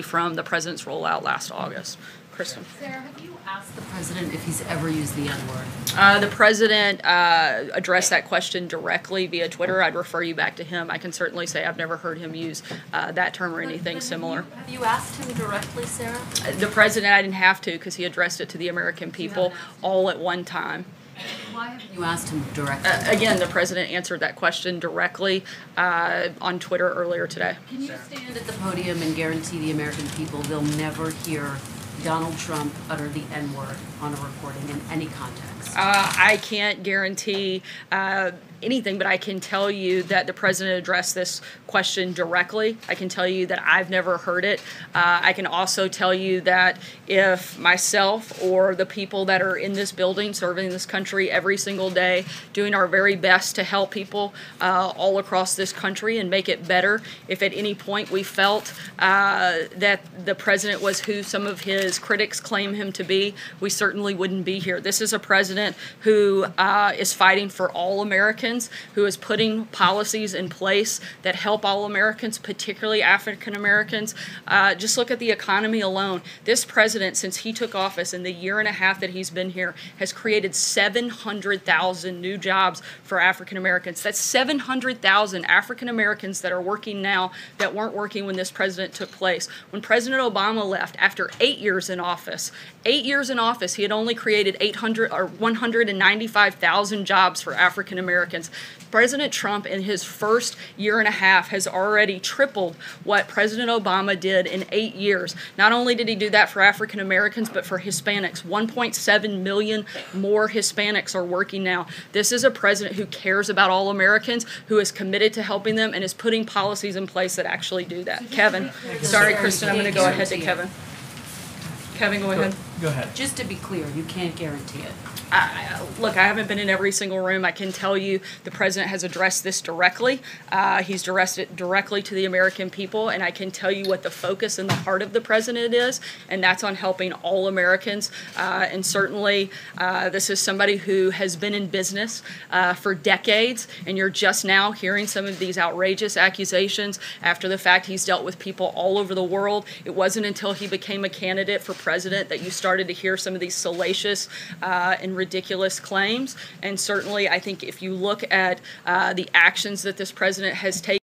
from the president's rollout last August. Kristen. Sarah, have you asked the president if he's ever used the N-word? The president addressed that question directly via Twitter. I'd refer you back to him. I can certainly say I've never heard him use that term or anything similar. Have you asked him directly, Sarah? The president, I didn't have to because he addressed it to the American people all at one time. Why haven't you asked him directly? Again, the president answered that question directly on Twitter earlier today. Can you stand at the podium and guarantee the American people they'll never hear Donald Trump utter the N-word on a recording in any context? I can't guarantee anything, but I can tell you that the president addressed this question directly. I can tell you that I've never heard it. I can also tell you that if myself or the people that are in this building serving this country every single day, doing our very best to help people all across this country and make it better, if at any point we felt that the president was who some of his critics claim him to be, we certainly wouldn't be here. This is a president who is fighting for all Americans, who is putting policies in place that help all Americans, particularly African Americans. Just look at the economy alone. This president, since he took office in the year and a half that he's been here, has created 700,000 new jobs for African Americans. That's 700,000 African Americans that are working now that weren't working when this president took place. When President Obama left after 8 years in office, he had only created 195,000 jobs for African Americans. President Trump, in his first year and a half, has already tripled what President Obama did in 8 years. Not only did he do that for African Americans, but for Hispanics. 1.7 million more Hispanics are working now. This is a president who cares about all Americans, who is committed to helping them, and is putting policies in place that actually do that. Kevin. Sorry, Kristen, I'm going to go ahead to Kevin. Kevin, go ahead. Go ahead. Just to be clear, you can't guarantee it. Look, I haven't been in every single room. I can tell you the president has addressed this directly. He's addressed it directly to the American people, and I can tell you what the focus and the heart of the president is, and that's on helping all Americans. And certainly, this is somebody who has been in business for decades, and you're just now hearing some of these outrageous accusations after the fact. He's dealt with people all over the world. It wasn't until he became a candidate for president that you started to hear some of these salacious and ridiculous claims. And certainly, I think if you look at the actions that this president has taken,